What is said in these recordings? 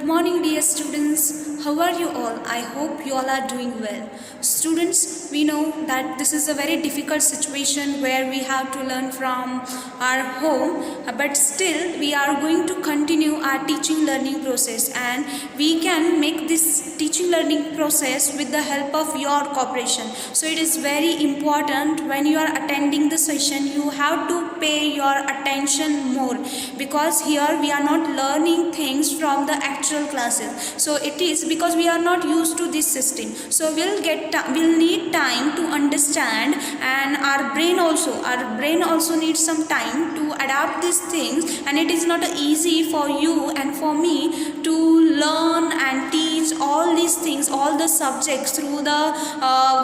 morning, dear students. How are you all? I hope you all are doing well. Students, we know that this is a very difficult situation where we have to learn from our home, but still we are going to continue our teaching learning process, and we can make this teaching learning process with the help of your cooperation. So it is very important when you are attending the session, you have to pay your attention more, because here we are not learning things from the actual classes. So it is because we are not used to this system, so we'll need time to understand, and our brain also needs some time to adapt these things, and it is not easy for you and for me to learn and teach all these things, all the subjects through the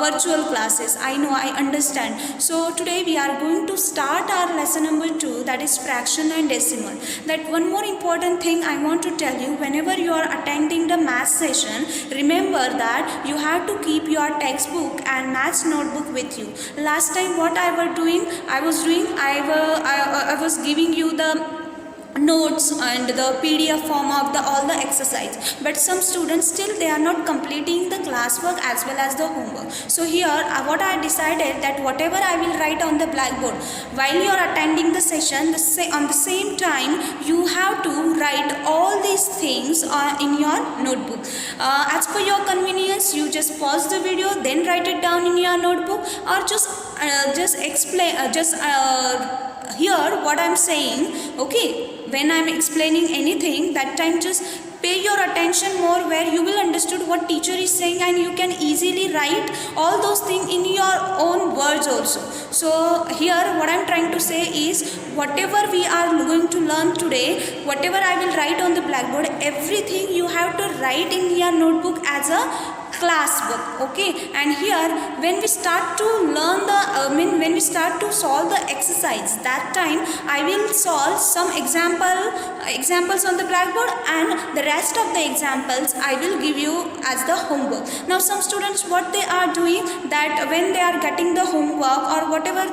virtual classes. I know, I understand. So today we are going to start our lesson number 2, that is fraction and decimal. That one more important thing I want to tell you: whenever you are attending the math session, remember that you have to keep your textbook and maths notebook with you. Last time what I was giving you the notes and the PDF form of all the exercise, but some students still they are not completing the classwork as well as the homework. So here what I decided, that whatever I will write on the blackboard while you are attending the session, on the same time you have to write all these things in your notebook. As per your convenience, you just pause the video, then write it down in your notebook, or just explain, hear what I'm saying. Okay, when I'm explaining anything, that time just pay your attention more, where you will understood what teacher is saying, and you can easily write all those things in your own words also. So here what I'm trying to say is, whatever we are going to learn today, whatever I will write on the blackboard, everything you have to write in your notebook as a class book. Okay, and here when we start to learn when we start to solve the exercise, that time I will solve some examples on the blackboard, and the rest of the examples I will give you as the homework. Now some students, what they are doing, that when they are getting the homework or whatever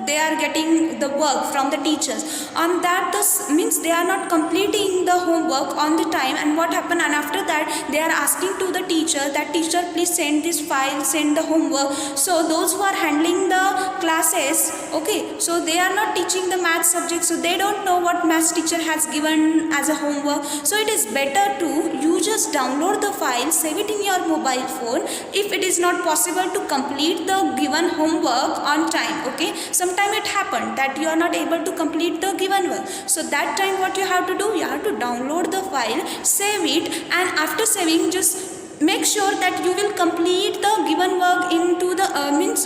they are getting the work from the teachers, on that this means they are not completing the homework on the time, and what happened, and after that they are asking to the teacher that, teacher please send this file, send the homework. So those who are handling the classes, okay, so they are not teaching the math subject, so they don't know what math teacher has given as a homework. So it is better to you just download the file, save it in your mobile phone, if it is not possible to complete the given homework on time. Okay, sometime it happened that you are not able to complete the given work, so that time what you have to do, you have to download the file, save it, and after saving, just make sure that you will complete the given work into the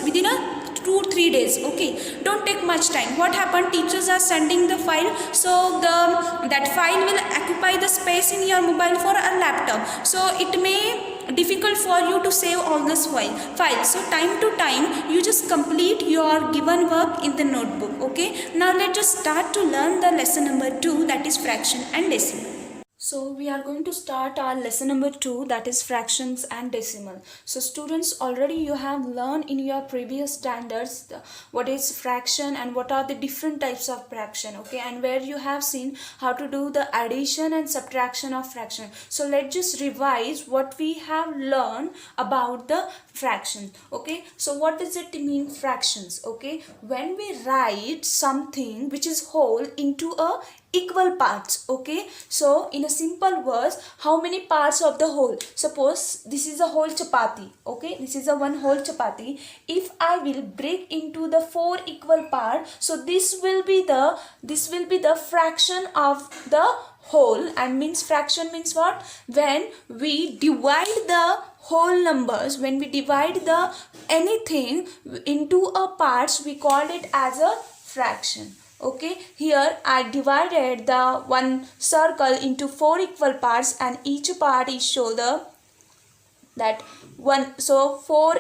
within a 2-3 days. Okay, don't take much time. What happened, teachers are sending the file, so that file will occupy the space in your mobile phone or laptop, so it may difficult for you to save all this file. So time to time you just complete your given work in the notebook. Okay, now let's just start to learn the lesson number 2, that is fraction and decimal. So we are going to start our lesson number 2, that is fractions and decimal. So students, already you have learned in your previous standards what is fraction and what are the different types of fraction. Okay, and where you have seen how to do the addition and subtraction of fraction. So let's just revise what we have learned about the fraction. Okay, so what does it mean, fractions? Okay, when we write something which is whole into a equal parts. Okay, so in a simple words, how many parts of the whole? Suppose this is a whole chapati. Okay, this is a one whole chapati. If I will break into the 4 equal parts, so this will be the fraction of the whole. And means fraction means what? When we divide the whole numbers, when we divide the anything into a parts, we call it as a fraction. Okay, here I divided the one circle into 4 equal parts, and each part is show that one. So 4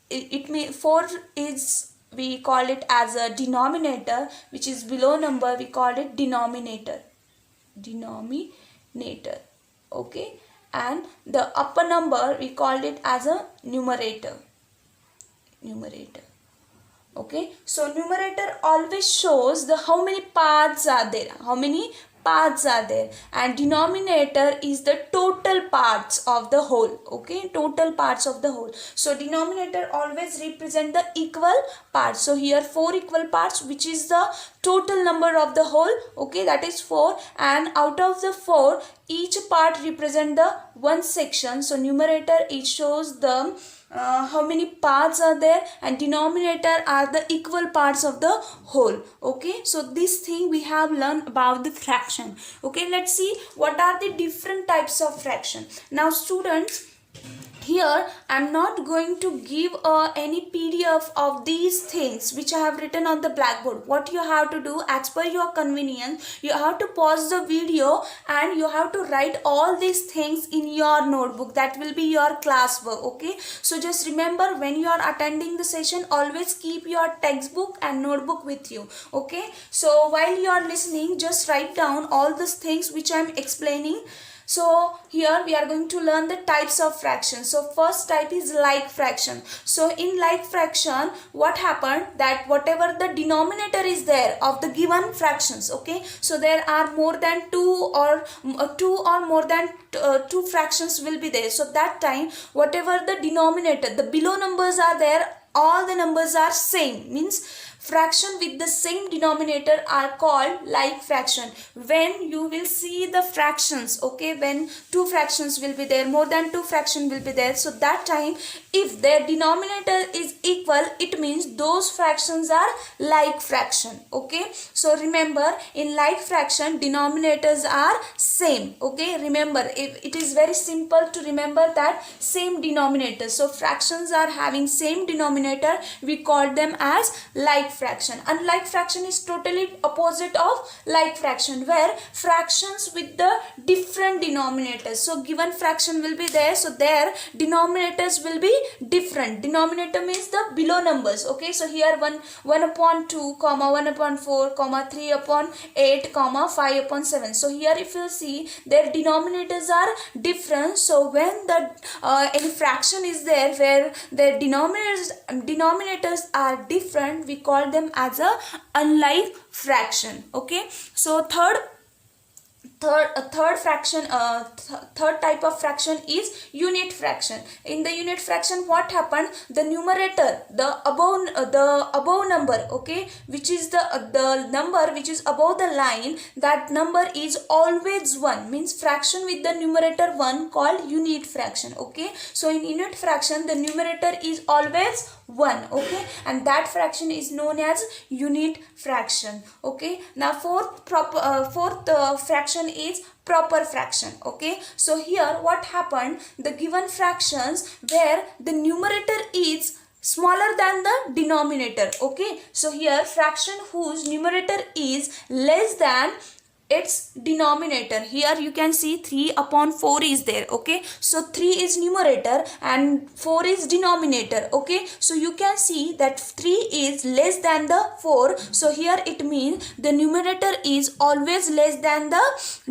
it means 4 is, we call it as a denominator, which is below number, we call it denominator. Okay, and the upper number we called it as a numerator. Okay, so numerator always shows the how many parts are there, how many parts are there, and denominator is the total parts of the whole. Okay, total parts of the whole. So denominator always represent the equal parts. So here 4 equal parts, which is the total number of the whole. Okay, that is 4, and out of the 4, each part represent the one section. So numerator, it shows the how many parts are there, and denominator are the equal parts of the whole. Okay, so this thing we have learned about the fraction. Okay, let's see what are the different types of fraction. Now students, here I am not going to give any PDF of these things which I have written on the blackboard. What you have to do, as per your convenience, you have to pause the video and you have to write all these things in your notebook. That will be your classwork. Okay, so just remember, when you are attending the session, always keep your textbook and notebook with you. Okay, so while you are listening, just write down all these things which I am explaining. So here we are going to learn the types of fractions. So first type is like fraction. So in like fraction, what happened, that whatever the denominator is there of the given fractions, okay, so there are more than two or more than two fractions will be there. So that time, whatever the denominator, the below numbers are there, all the numbers are same, means fraction with the same denominator are called like fraction. When you will see the fractions, okay, when two fractions will be there, more than two fraction will be there, so that time if their denominator is equal, it means those fractions are like fraction. Okay, so remember, in like fraction, denominators are same. Okay, remember, if it is very simple to remember that same denominator. So fractions are having same denominator, we call them as like fraction. Unlike fraction is totally opposite of like fraction, where fractions with the different denominators. So given fraction will be there, so their denominators will be different. Denominator means the below numbers. Okay, so here 1 upon 2, 1 upon 4, 3 upon 8, 5 upon 7. So here if you see, their denominators are different. So when the any fraction is there where their denominators are different, we call them as a unlike fraction. Okay, so third type of fraction is unit fraction. In the unit fraction, what happened, the numerator, the above number, okay, which is the number which is above the line, that number is always 1, means fraction with the numerator 1 called unit fraction. Okay, so in unit fraction, the numerator is always 1. Okay, and that fraction is known as unit fraction. Okay, now fourth fraction is proper fraction. Okay, so here what happened, the given fractions where the numerator is smaller than the denominator. Okay, so here fraction whose numerator is less than its denominator. Here you can see 3 upon 4 is there. Okay, so 3 is numerator and 4 is denominator. Okay, so you can see that 3 is less than the 4. So here it means the numerator is always less than the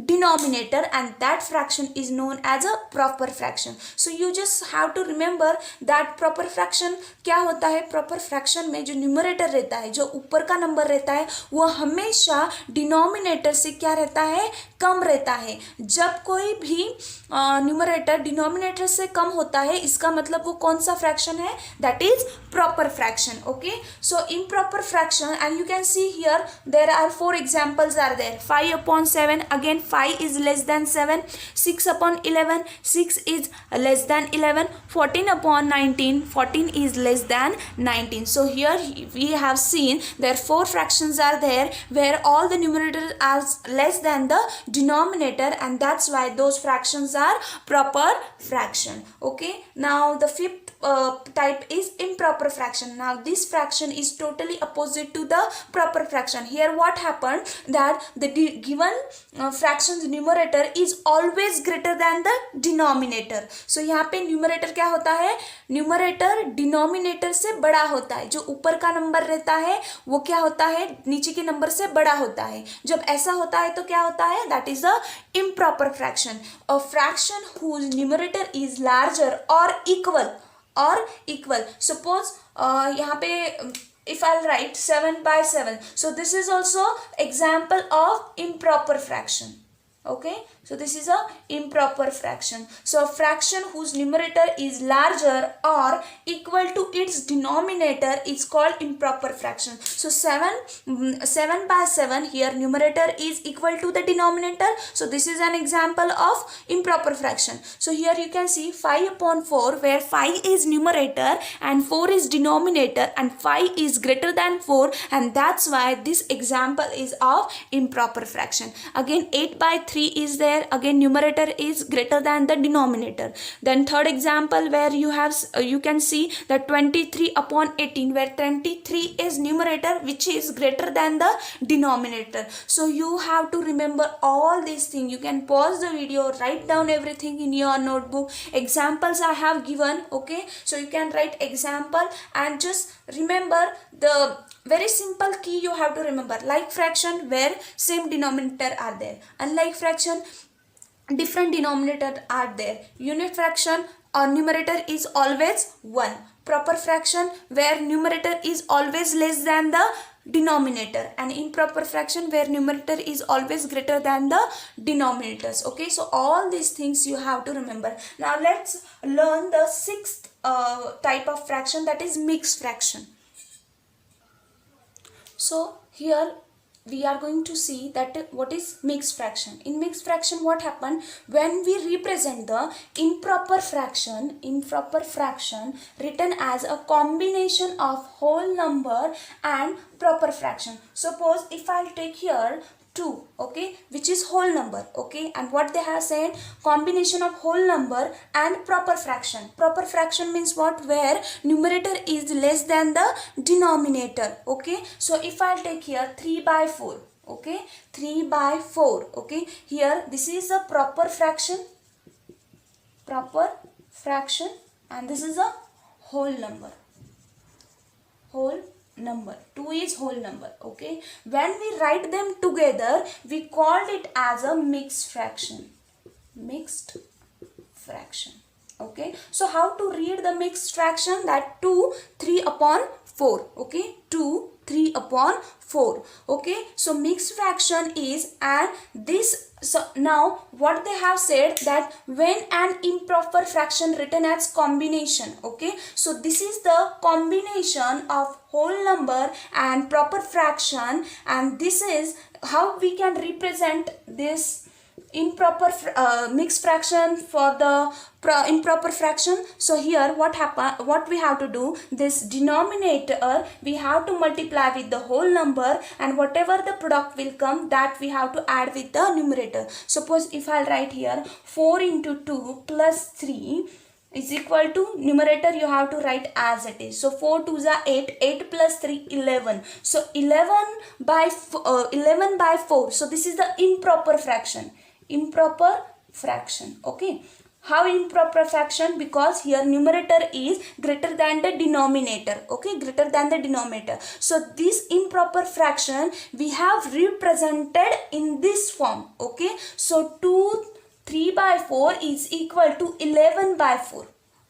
denominator, and that fraction is known as a proper fraction. So you just have to remember that proper fraction क्या होता है. proper fraction में जो numerator रहता है, जो ऊपर का नंबर रहता है, वो हमेशा denominator से क्या रहता है, कम रहता है. जब कोई भी न्यूमरेटर डिनोमिनेटर से कम होता है, इसका मतलब वो कौन सा फ्रैक्शन है, that is proper fraction. Okay, so improper fraction, and you can see here there are 4 examples are there. 5 upon 7, again 5 is less than 7. 6 upon 11, 6 is less than 11. 14 upon 19, 14 is less than 19. So here we have seen there 4 fractions are there where all the numerators are less than the denominator, and that's why those fractions are proper fraction. Okay, now the fifth type is improper fraction. Now this fraction is totally opposite to the proper fraction. Here what happened, that the given fraction's numerator is always greater than the denominator. So यहाँ पे numerator क्या होता है, numerator denominator से बड़ा होता है. जो ऊपर का नंबर रहता है वो क्या होता है, नीचे के नंबर से बड़ा होता है. जब ऐसा होता है तो क्या होता है, that is a improper fraction. A fraction whose numerator is larger or equal. Suppose यहाँ पे if I'll write 7 by 7, so this is also example of improper fraction. Okay, so this is a improper fraction. So a fraction whose numerator is larger or equal to its denominator is called improper fraction. So 7 by 7, here numerator is equal to the denominator, so this is an example of improper fraction. So here you can see 5 upon 4, where 5 is numerator and 4 is denominator, and 5 is greater than 4, and that's why this example is of improper fraction. Again 8 by 3 is there, again numerator is greater than the denominator. Then third example, where you can see that 23 upon 18, where 23 is numerator which is greater than the denominator. So you have to remember all these things. You can pause the video, write down everything in your notebook. Examples I have given. Okay, so you can write example and just remember the very simple key you have to remember. Like fraction, where same denominator are there. Unlike fraction, different denominator are there. Unit fraction, or numerator is always 1. Proper fraction, where numerator is always less than the denominator, and improper fraction, where numerator is always greater than the denominators. Okay, so all these things you have to remember. Now let's learn the sixth type of fraction, that is mixed fraction. So here we are going to see that what is mixed fraction. In mixed fraction, what happened when we represent the improper fraction written as a combination of whole number and proper fraction. Suppose if I'll take here 2, okay, which is whole number, okay, and what they have said, combination of whole number and proper fraction. Proper fraction means what? Where numerator is less than the denominator. Okay, so if I'll take here 3 by 4, okay, 3 by 4, okay, here this is a proper fraction, and this is a whole number. 2 is whole number. Okay, when we write them together, we called it as a mixed fraction. Okay, so how to read the mixed fraction? That 2 3 upon 4. Okay, 2 3 upon 4. Okay, so mixed fraction is, and this, so now what they have said, that when an improper fraction written as combination. Okay, so this is the combination of whole number and proper fraction, and this is how we can represent this improper mixed fraction for the improper fraction. So here what we have to do, this denominator we have to multiply with the whole number, and whatever the product will come, that we have to add with the numerator. Suppose if I'll write here 4 into 2 plus 3 is equal to, numerator you have to write as it is. So 4 2s are 8, 8 plus 3 11. So 11 by 4. So this is the improper fraction. Okay, how improper fraction? Because here numerator is greater than the denominator. Okay, greater than the denominator. So this improper fraction we have represented in this form. Okay, so 3 by 4 is equal to 11 by 4.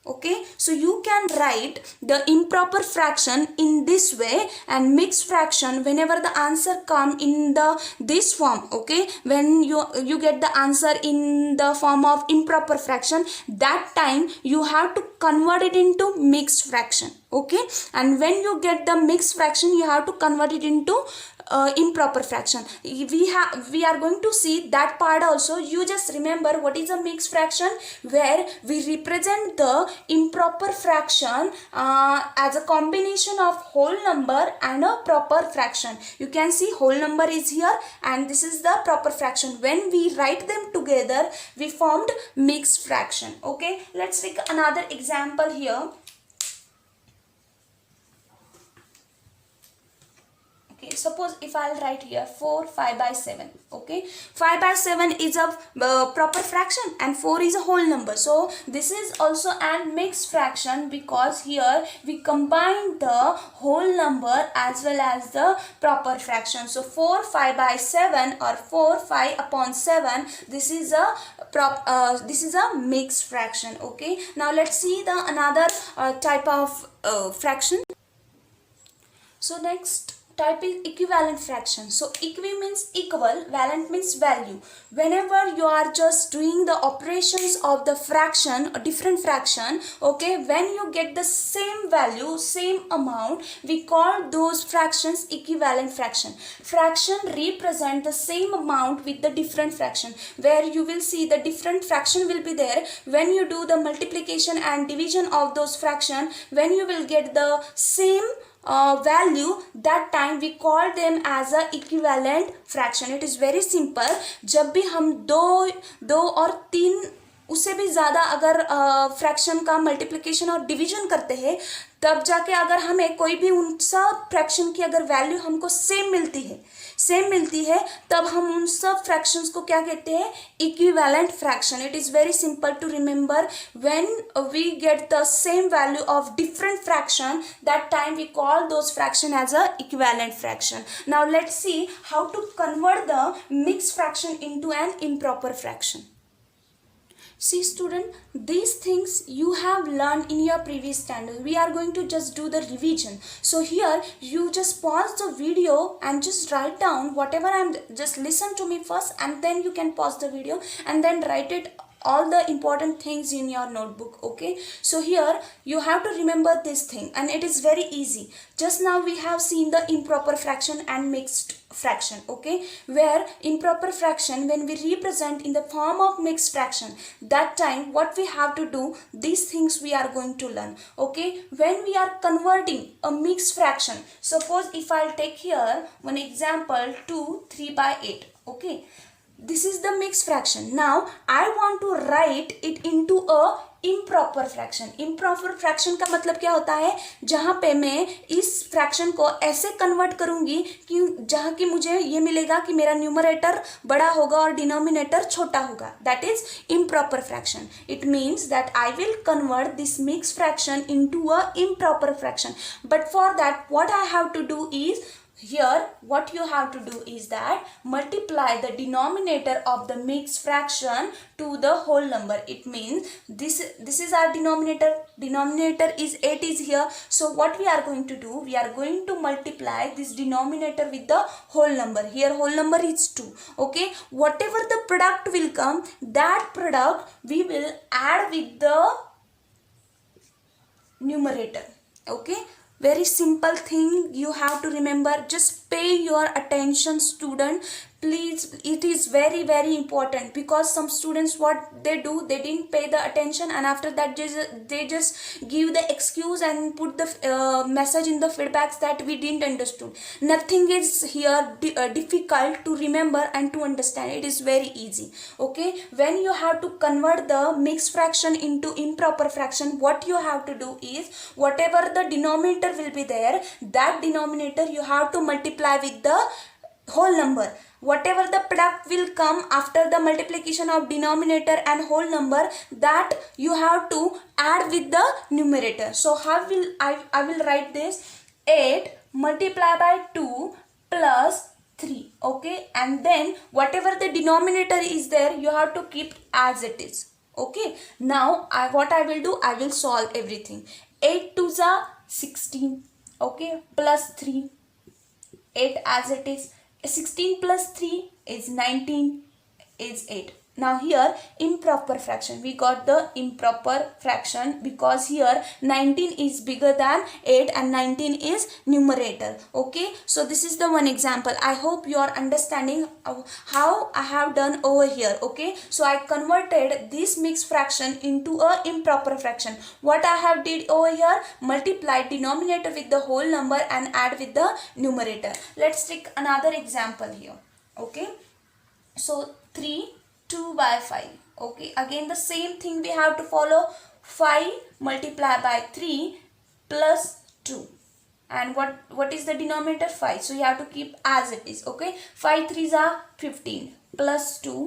Okay, so you can write the improper fraction in this way, and mixed fraction whenever the answer come in this form. Okay, when you get the answer in the form of improper fraction, that time you have to convert it into mixed fraction. Okay, and when you get the mixed fraction, you have to convert it into improper fraction. We are going to see that part also. You just remember what is a mixed fraction, where we represent the improper fraction as a combination of whole number and a proper fraction. You can see whole number is here, and this is the proper fraction. When we write them together, we formed mixed fraction. Okay, let's take another example here. Suppose if I'll write here 4 5 by 7. Okay, 5 by 7 is a proper fraction and 4 is a whole number. So this is also an mixed fraction, because here we combine the whole number as well as the proper fraction. So 4 5 by 7 or 4 5 upon 7, this is a mixed fraction. Okay, now let's see the another type of fraction. So next type is equivalent fraction. So equi means equal, valent means value. Whenever you are just doing the operations of the fraction, a different fraction, okay, when you get the same value, same amount, we call those fractions equivalent fraction. Fraction represent the same amount with the different fraction, where you will see the different fraction will be there. When you do the multiplication and division of those fraction, when you will get the same value, that time we call them as a equivalent fraction. It is very simple. जब भी हम दो और तीन उससे भी ज़्यादा अगर फ्रैक्शन का मल्टीप्लिकेशन और डिवीजन करते हैं, तब जाके अगर हमें कोई भी उन सब फ्रैक्शन की अगर वैल्यू हमको सेम मिलती है, तब हम उन सब फ्रैक्शंस को क्या कहते हैं? Equivalent fraction. It is very simple to remember. When we get the same value of different fraction, that time we call those fraction as a equivalent fraction. Now let's see how to convert the mixed fraction into an improper fraction. See student, these things you have learned in your previous standard. We are going to just do the revision. So here you just pause the video and just write down whatever just listen to me first, and then you can pause the video and then write it all the important things in your notebook. Okay, so here you have to remember this thing, and it is very easy. Just now we have seen the improper fraction and mixed fraction. Okay, where improper fraction, when we represent in the form of mixed fraction, that time what we have to do, these things we are going to learn. Okay, when we are converting a mixed fraction, suppose if I'll take here one example, 2 3/8. Okay, this is the mixed fraction. Now I want to write it into a improper fraction. improper fraction का मतलब क्या होता है? जहाँ पे मैं इस fraction को ऐसे कन्वर्ट करूँगी कि जहाँ की मुझे ये मिलेगा कि मेरा न्यूमरेटर बड़ा होगा और डिनोमिनेटर छोटा होगा. That is improper fraction. It means that I will convert this mixed fraction into a improper fraction. But for that, what I have to do is, here what you have to do is that multiply the denominator of the mixed fraction to the whole number. It means this is our denominator is 8 is here. So what we are going to do, we are going to multiply this denominator with the whole number. Here whole number is 2. Okay, whatever the product will come, that product we will add with the numerator. Okay, very simple thing you have to remember. Just pay your attention student, please. It is very very important, because some students what they do, they didn't pay the attention, and after that they just give the excuse and put the message in the feedbacks that we didn't understood. Nothing is here difficult to remember and to understand. It is very easy. Okay, when you have to convert the mixed fraction into improper fraction, what you have to do is, whatever the denominator will be there, that denominator you have to multiply with the whole number. Whatever the product will come after the multiplication of denominator and whole number, that you have to add with the numerator. So how will I will write this: 8 multiplied by 2 plus 3. Okay, and then whatever the denominator is there, you have to keep as it is. Okay, now what I will do, I will solve everything. 8 2s are 16. Okay, plus 3, 8 as it is. 16 plus 3 is 19 is 8. Now here improper fraction, we got the improper fraction because here 19 is bigger than 8 and 19 is numerator. Okay, so this is the one example. I hope you are understanding how I have done over here. Okay, so I converted this mixed fraction into a improper fraction. What I have did over here, multiply denominator with the whole number and add with the numerator. Let's take another example here. Okay, so 3 2/5. Okay, again the same thing we have to follow. 5 multiplied by 3 plus 2, and what is the denominator? 5. So you have to keep as it is. Okay, 5 3s are 15 plus 2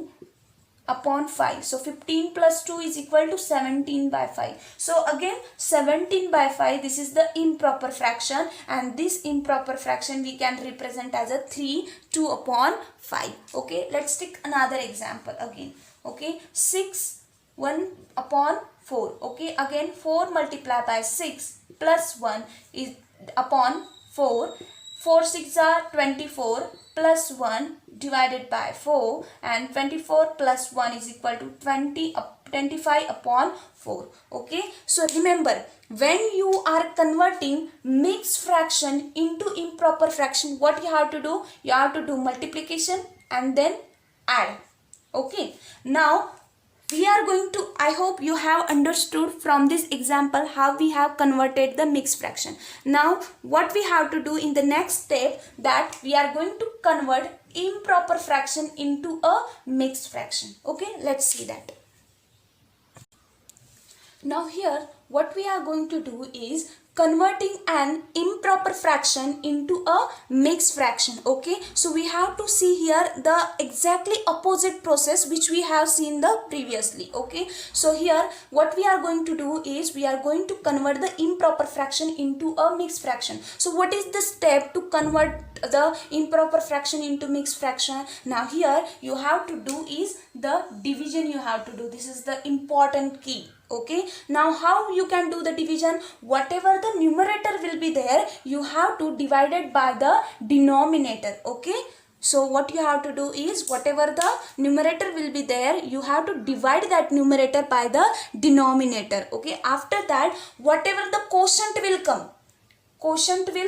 upon 5. So 15 plus 2 is equal to 17/5. So again 17/5, this is the improper fraction, and this improper fraction we can represent as a 3 2 upon 5. Okay, let's take another example again. Okay, 6 1 upon 4. Okay, again 4 multiplied by 6 plus 1 is upon 4. 4 6 are 24 plus 1 divided by 4, and 24 plus 1 is equal to 25 upon 4. Okay, so remember, when you are converting mixed fraction into improper fraction, what you have to do? You have to do multiplication and then add. Okay, now we are going to, I hope you have understood from this example how we have converted the mixed fraction. Now what we have to do in the next step, that we are going to convert improper fraction into a mixed fraction. Okay, let's see that. Now here what we are going to do is converting an improper fraction into a mixed fraction. Okay, so we have to see here the exactly opposite process which we have seen the previously. Okay, so here what we are going to do is we are going to convert the improper fraction into a mixed fraction. So what is the step to convert the improper fraction into mixed fraction? Now here you have to do is the division you have to do. This is the important key. Okay, now how you can do the division? Whatever the numerator will be there, you have to divide it by the denominator. Okay, so what you have to do is whatever the numerator will be there, you have to divide that numerator by the denominator. Okay, after that whatever the quotient will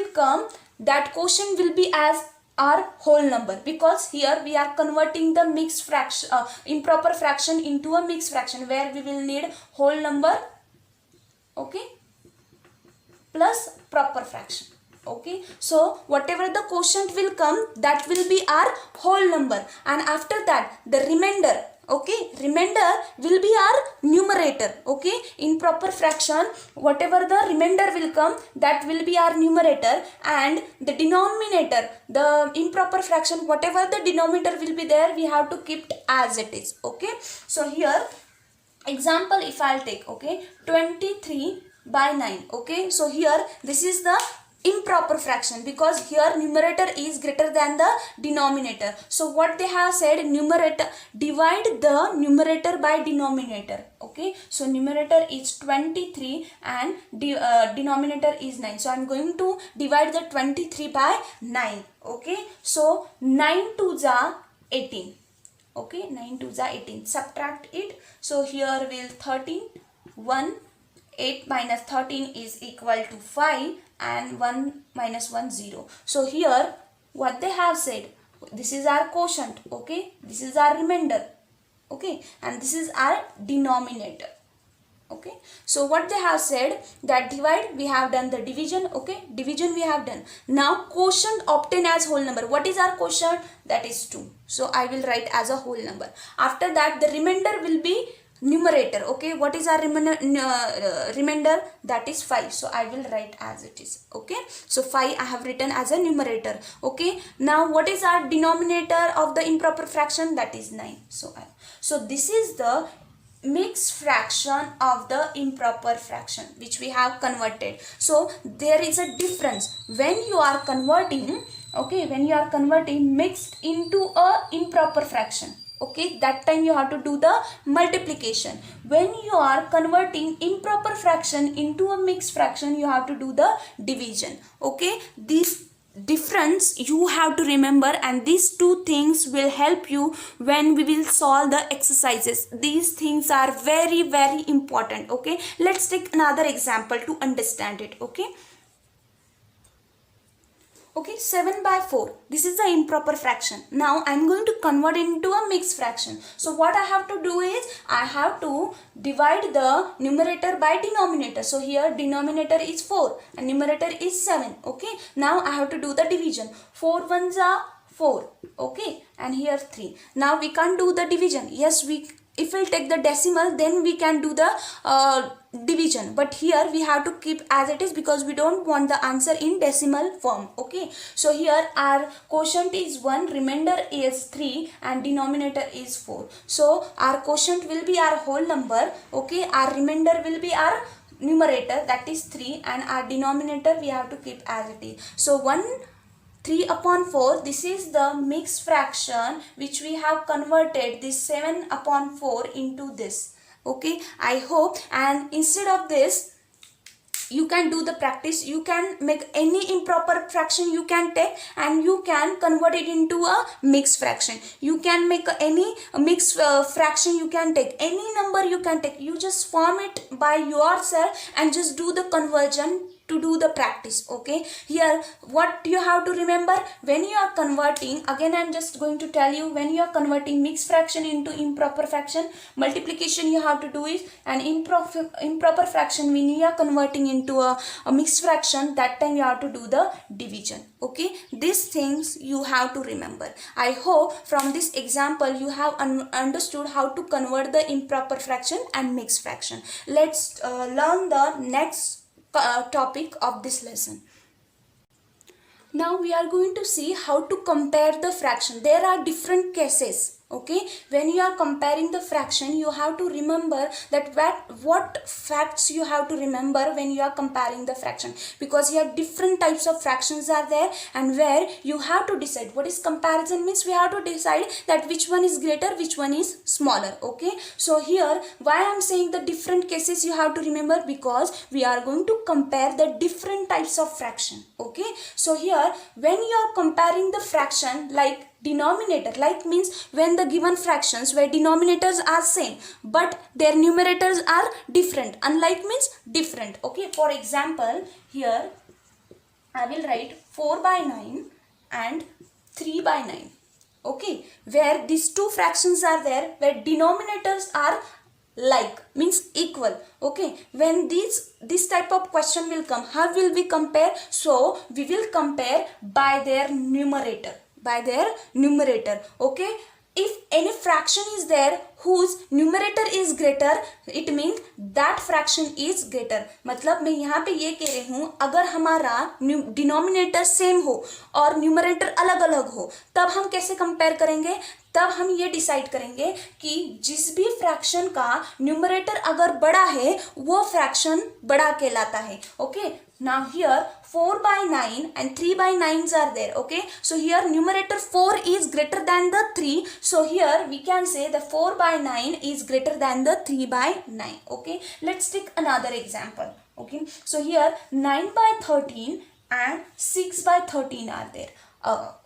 come, that quotient will be as our whole number, because here we are converting the mixed fraction, improper fraction into a mixed fraction, where we will need whole number, okay, plus proper fraction. Okay, so whatever the quotient will come, that will be our whole number, and after that the remainder, okay, remainder will be our numerator. Okay, in proper fraction whatever the remainder will come, that will be our numerator, and the denominator, the improper fraction, whatever the denominator will be there, we have to keep it as it is. Okay, so here example if I'll take, okay, 23 by 9. Okay, so here this is the improper fraction, because here numerator is greater than the denominator. So what they have said, numerator, divide the numerator by denominator. Okay, so numerator is 23 and denominator is 9. So I'm going to divide the 23 by 9. Okay, so 9 2s are 18. Okay, 9 2s are 18. Subtract it. So here will 13, 1, 8 minus 13 is equal to 5, and 1 minus 1 0. So here what they have said, this is our quotient, okay, this is our remainder, okay, and this is our denominator. Okay, so what they have said, that divide, we have done the division. Okay, division we have done. Now quotient obtain as whole number. What is our quotient? That is 2. So I will write as a whole number. After that the remainder will be numerator. Okay, what is our remainder? That is 5. So I will write as it is. Okay, so 5 I have written as a numerator. Okay, now what is our denominator of the improper fraction? That is 9. So this is the mixed fraction of the improper fraction which we have converted. So there is a difference when you are converting, okay, when you are converting mixed into a improper fraction. Okay, that time you have to do the multiplication. When you are converting improper fraction into a mixed fraction, you have to do the division. Okay, this difference you have to remember, and these two things will help you when we will solve the exercises. These things are very, very important. Okay, let's take another example to understand it. Okay, 7 by 4. This is the improper fraction. Now I am going to convert it into a mixed fraction. So what I have to do is, I have to divide the numerator by denominator. So here denominator is 4 and numerator is 7. Okay, now I have to do the division. 4 ones are 4. Okay, and here 3. Now we can't do the division. Yes, if we'll take the decimal, then we can do the division, but here we have to keep as it is because we don't want the answer in decimal form. Okay, so here our quotient is 1, remainder is 3 and denominator is 4. So our quotient will be our whole number. Okay, our remainder will be our numerator, that is 3, and our denominator we have to keep as it is. So 3 upon 4, this is the mixed fraction which we have converted this 7 upon 4 into this. Okay, I hope, and instead of this you can do the practice. You can make any improper fraction you can take, and you can convert it into a mixed fraction. You can make any mixed fraction you can take, any number you can take. You just form it by yourself and just do the conversion to do the practice. Okay, here what you have to remember, when you are converting, again I'm just going to tell you, when you are converting mixed fraction into improper fraction, multiplication you have to do it, and improper fraction when you are converting into a mixed fraction, that time you have to do the division. Okay, these things you have to remember. I hope from this example you have understood how to convert the improper fraction and mixed fraction. Let's learn the next topic of this lesson. Now we are going to see how to compare the fraction. There are different cases. Okay, when you are comparing the fraction, you have to remember that what facts you have to remember when you are comparing the fraction, because here different types of fractions are there, and where you have to decide what is comparison means. We have to decide that which one is greater, which one is smaller. Okay, so here why I am saying the different cases you have to remember, because we are going to compare the different types of fraction. Okay, so here when you are comparing the fraction, like denominator, like means when the given fractions where denominators are same but their numerators are different, unlike means different. Okay, for example, here I will write 4 by 9 and 3 by 9. Okay, where these two fractions are there where denominators are like, means equal. Okay, when this type of question will come, how will we compare? So we will compare by their numerator, okay. If any fraction is there whose numerator is greater, it means that fraction is greater. मतलब मैं यहाँ पे ये कह रही हूँ, अगर हमारा डिनोमिनेटर सेम हो और न्यूमरेटर अलग अलग हो, तब हम कैसे कंपेयर करेंगे? तब हम ये डिसाइड करेंगे कि जिस भी फ्रैक्शन का न्यूमरेटर अगर बड़ा है वो फ्रैक्शन बड़ा कहलाता है. Okay, now here 4 by 9 and 3 by 9s are there. Okay, so here numerator 4 is greater than the 3, so here we can say the 4 by 9 is greater than the 3 by 9. Okay, let's take another example. Okay, so here 9 by 13 and 6 by 13 are there.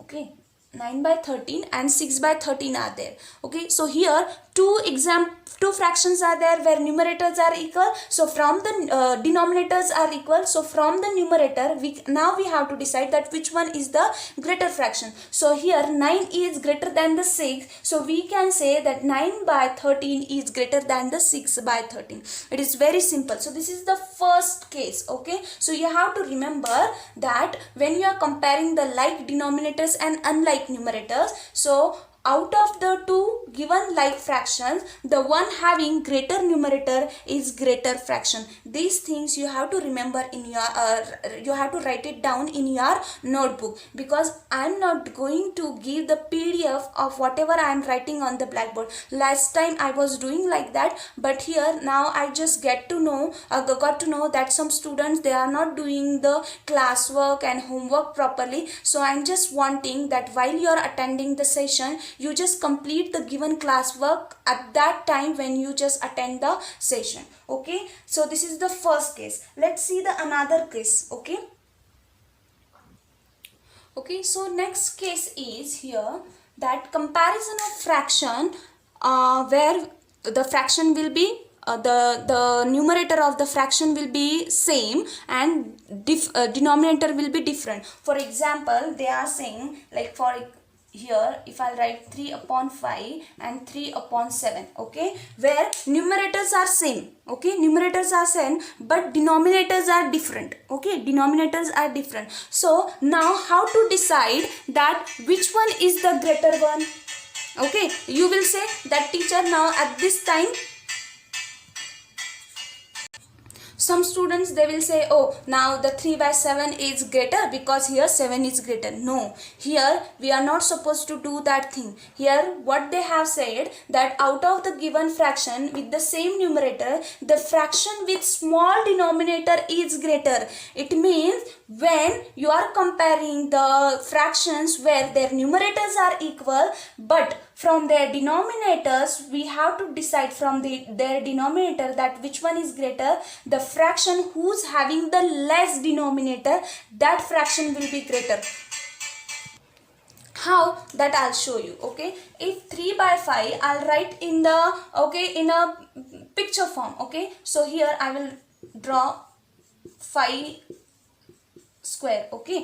Okay, 9 by 13 and 6 by 13 are there. Okay, so here two fractions are there where numerators are equal. So from the denominators are equal. So from the numerator, now we have to decide that which one is the greater fraction. So here 9 is greater than the 6. So we can say that 9 by 13 is greater than the 6 by 13. It is very simple. So this is the first case. Okay, so you have to remember that when you are comparing the like denominators and unlike numerators, so out of the two given like fractions, the one having greater numerator is greater fraction. These things you have to remember in your you have to write it down in your notebook, because I am not going to give the PDF of whatever I am writing on the blackboard. Last time I was doing like that, but here now I just got to know that some students, they are not doing the classwork and homework properly. So I am just wanting that while you are attending the session, you just complete the given classwork at that time when you just attend the session. Okay, so this is the first case. Let's see the another case. Okay, so next case is here that comparison of fraction where the fraction will be the numerator of the fraction will be same and denominator will be different. For example, they are saying, like for here if I write 3 upon 5 and 3 upon 7, okay, where numerators are same, okay, numerators are same but denominators are different. Okay, denominators are different. So now how to decide that which one is the greater one? Okay, you will say that teacher, now at this time some students, they will say, oh, now the 3 by 7 is greater because here 7 is greater. No, here we are not supposed to do that thing. Here what they have said, that out of the given fraction with the same numerator, the fraction with small denominator is greater. It means when you are comparing the fractions where their numerators are equal but from their denominators we have to decide from their denominator that which one is greater. The fraction who's having the less denominator, that fraction will be greater. How? That I'll show you. Okay, if 3 by 5 I'll write in the in a picture form. Okay, so here I will draw 5 square. Okay,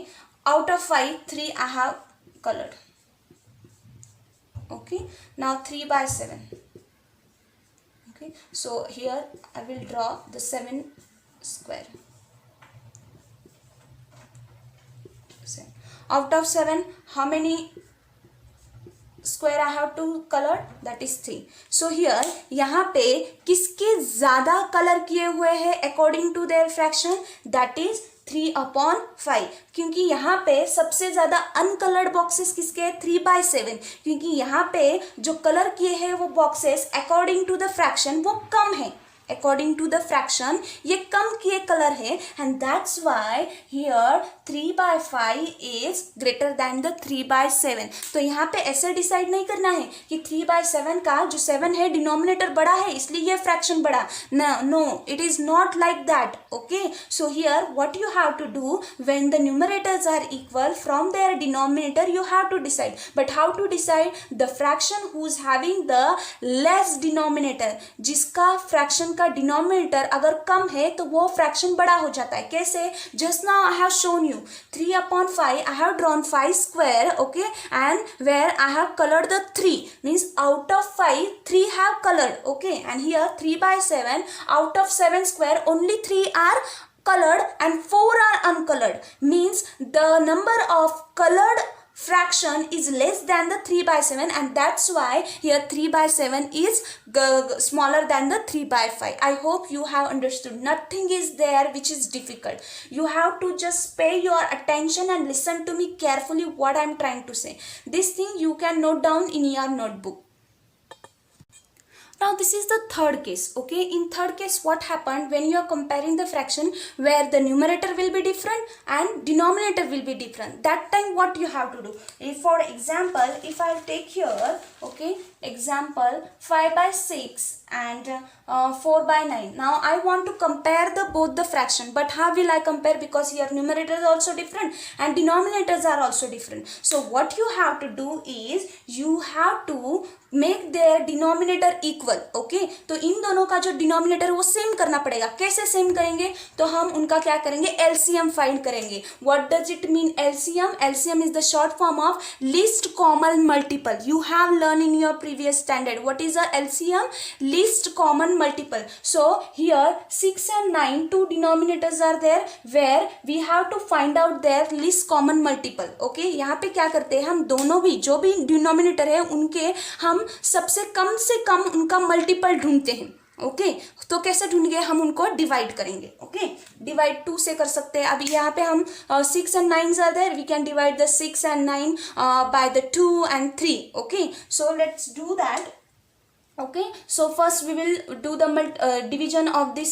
out of 5 3 I have colored. Okay, now 3 by 7. Okay, so here I will draw the 7 square. Out of 7 how many square I have to color? That is 3. So here यहाँ पे किसके ज़्यादा colour किए हुए हैं according to their fraction? That is 3/5. क्योंकि यहाँ पे सबसे ज़्यादा अनकलर्ड बॉक्सेस किसके हैं? 3/7. क्योंकि यहाँ पे जो कलर किए हैं वो boxes according to the fraction वो कम है. According to the fraction ये कम किए कलर है and that's why here 3/5 is greater than the 3/7. तो यहाँ पे ऐसे डिसाइड नहीं करना है कि 3/7 का जो 7 है डिनोमिनेटर बड़ा है इसलिए ये फ्रैक्शन बड़ा. No, it is not like that. Okay, so here what you have to do when the numerators are equal from their denominator you have to decide. But how to decide? The fraction who's having the less denominator, जिसका fraction का denominator अगर कम है तो वो fraction बड़ा हो जाता है. कैसे? Just now I have shown you 3/5 I have drawn 5 square. Okay, and where I have coloured the 3 means out of 5 3 have coloured. Okay, and here 3/7 out of 7 square only 3 are colored and 4 are uncolored. Means the number of colored fraction is less than the 3/7 and that's why here 3/7 is smaller than the 3/5. I hope you have understood. Nothing is there which is difficult. You have to just pay your attention and listen to me carefully what I am trying to say. This thing you can note down in your notebook. Now this is the third case. Okay, in third case what happened when you are comparing the fraction where the numerator will be different and denominator will be different. That time what you have to do? If for example if I take here, okay, example 5/6 and 4/9. Now I want to compare the both the fraction, but how will I compare? Because here numerator is also different and denominators are also different. So what you have to do is you have to make their denominator equal. Okay, तो इन दोनों का जो denominator वो same करना पड़ेगा. कैसे same करेंगे? तो हम उनका क्या करेंगे? LCM फाइंड करेंगे. What does it mean LCM? LCM is the short form of least common multiple. You have learned in your previous standard. What is a LCM? Least common multiple. So here 6 and 9 two denominators are there where we have to find out their least common multiple. Okay, यहाँ पे क्या करते हैं हम दोनों भी जो भी डिनोमिनेटर है उनके हम सबसे कम से कम उनका मल्टीपल ढूंढते हैं. ओके, तो कैसे ढूंढेंगे? हम उनको डिवाइड करेंगे. ओके, डिवाइड 2 से कर सकते हैं. अभी यहाँ पे हम 6 and 9 are there, we can divide the 6 and 9 by the 2 and 3. Okay, so let's do that. Okay, so first we will do the division of this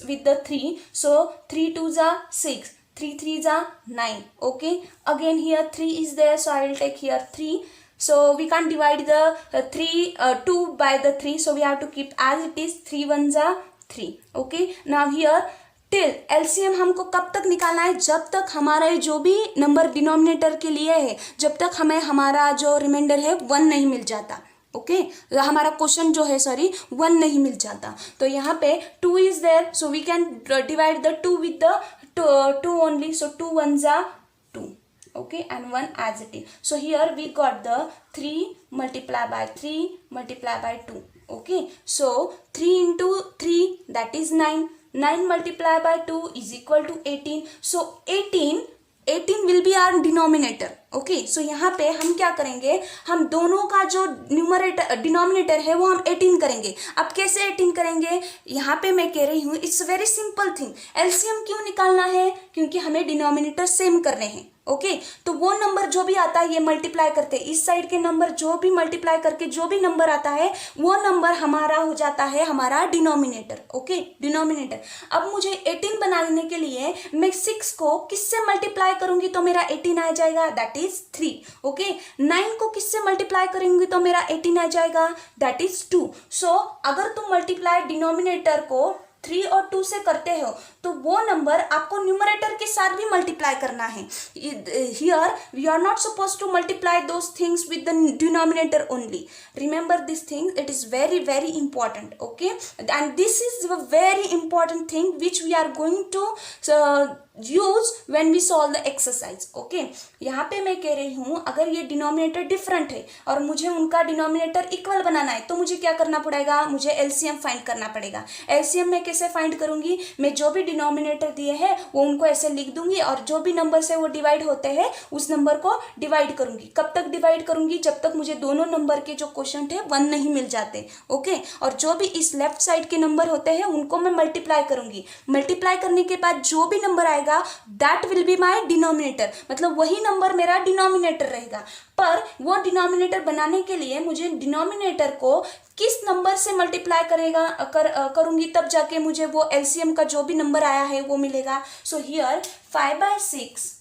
with the 3. So 3 2s are 6, 3 3s are 9. Okay, again here 3 is there, so I will take here 3. So we can't divide the 2 by the 3, so we have to keep as it is. 3 1s are 3. Okay, now here till LCM हमको कब तक निकालना है? जब तक हमारा जो भी नंबर डिनोमिनेटर के लिए है, जब तक हमें हमारा जो रिमाइंडर है 1 नहीं मिल जाता. ओके, हमारा क्वेश्चन जो है 1 नहीं मिल जाता. तो यहाँ पे 2 is there, so we can divide the 2 with the 2 only. So 2 1s are 2. Okay, and 1 as it is. So here we got the 3 multiplied by 3 multiplied by 2. Okay, so 3 into 3 that is 9. 9 multiplied by 2 is equal to 18. So 18 will be our denominator. Okay, so यहाँ पे हम क्या करेंगे? हम दोनों का जो denominator है वो हम 18 करेंगे. अब कैसे 18 करेंगे? यहाँ पे मैं कह रही हूँ it's very simple thing. LCM क्यों निकालना है? क्योंकि हमें डिनोमिनेटर सेम करने हैं. ओके तो वो नंबर जो भी आता है ये मल्टीप्लाई करते, इस साइड के नंबर जो भी मल्टीप्लाई करके जो भी नंबर आता है वो नंबर हमारा हो जाता है हमारा डिनोमिनेटर। Okay denominator. अब मुझे 18 बनाने के लिए मैं 6 को किससे मल्टीप्लाई करूंगी तो मेरा 18 आ जाएगा, दैट इज 3। ओके 9 को किससे मल्टीप्लाई करूंगी तो मेरा 18 आ जाएगा, दैट इज 2। सो अगर तुम मल्टीप्लाई डिनोमिनेटर को 3 और 2 से करते हो तो वो नंबर आपको न्यूमरेटर के साथ भी मल्टीप्लाई करना है। Here we are not suppose to multiply those things with the denominator only. Remember this thing, it is very very important. Okay and this is a very important thing which we are going to use when we solve the exercise. Okay यहाँ पे मैं कह रही हूँ अगर ये denominator different है और मुझे उनका डिनोमिनेटर इक्वल बनाना है तो मुझे क्या करना पड़ेगा, मुझे एलसीएम फाइंड करना पड़ेगा। एलसीएम में कैसे फाइंड करूंगी, मैं जो भी डिनोमिनेटर दिए हैं वो उनको ऐसे लिख दूंगी और जो भी नंबर से वो डिवाइड होते हैं उस नंबर को डिवाइड करूंगी। कब तक डिवाइड करूंगी, जब तक मुझे दोनों नंबर के जो क्वोशंट है 1 नहीं मिल जाते। ओके और जो भी इस लेफ्ट साइड के नंबर होते हैं उनको मैं मल्टीप्लाई करूंगी। मल्टीप्लाई करने के बाद जो भी नंबर आएगा that will be my denominator, मतलब वही नंबर मेरा डिनोमिनेटर रहेगा। पर वो डिनोमिनेटर बनाने के लिए मुझे डिनोमिनेटर को किस नंबर से मल्टीप्लाई करूंगी तब जाके मुझे वो एलसीएम का जो भी नंबर आया है वो मिलेगा। So here 5/6।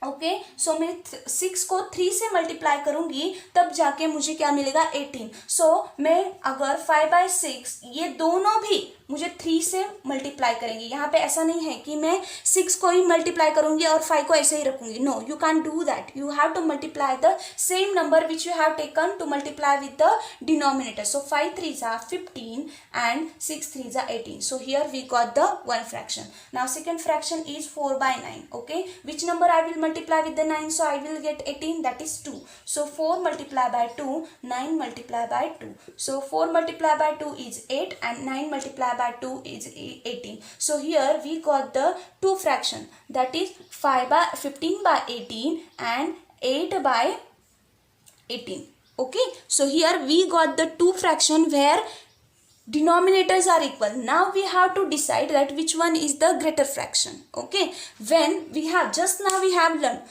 ओके सो मैं 6 को 3 से मल्टीप्लाई करूंगी तब जाके मुझे क्या मिलेगा, 18। सो मैं अगर 5/6 ये दोनों भी मुझे 3 से मल्टीप्लाई करेंगे। यहाँ पे ऐसा नहीं है कि मैं 6 को ही मल्टीप्लाई करूंगी और 5 को ऐसे ही रखूंगी। No, you can do that. You have to multiply the same number which you have taken to multiply with the denominator. So 5 3s are 15 and 6 3s are 18. So here we got the one fraction. Now second fraction is 4/9. Okay, which number I will multiply with the 9? So I will get 18, that is 2. So 4 multiplied by 2, 9 multiplied by 2. So 4 multiplied by 2 is 8 and 9 multiplied by 2 is 18. So here we got the two fraction, that is 15/18 and 8/18. Okay, so here we got the two fraction where denominators are equal. Now we have to decide that which one is the greater fraction. Okay, when we have just now we have learned,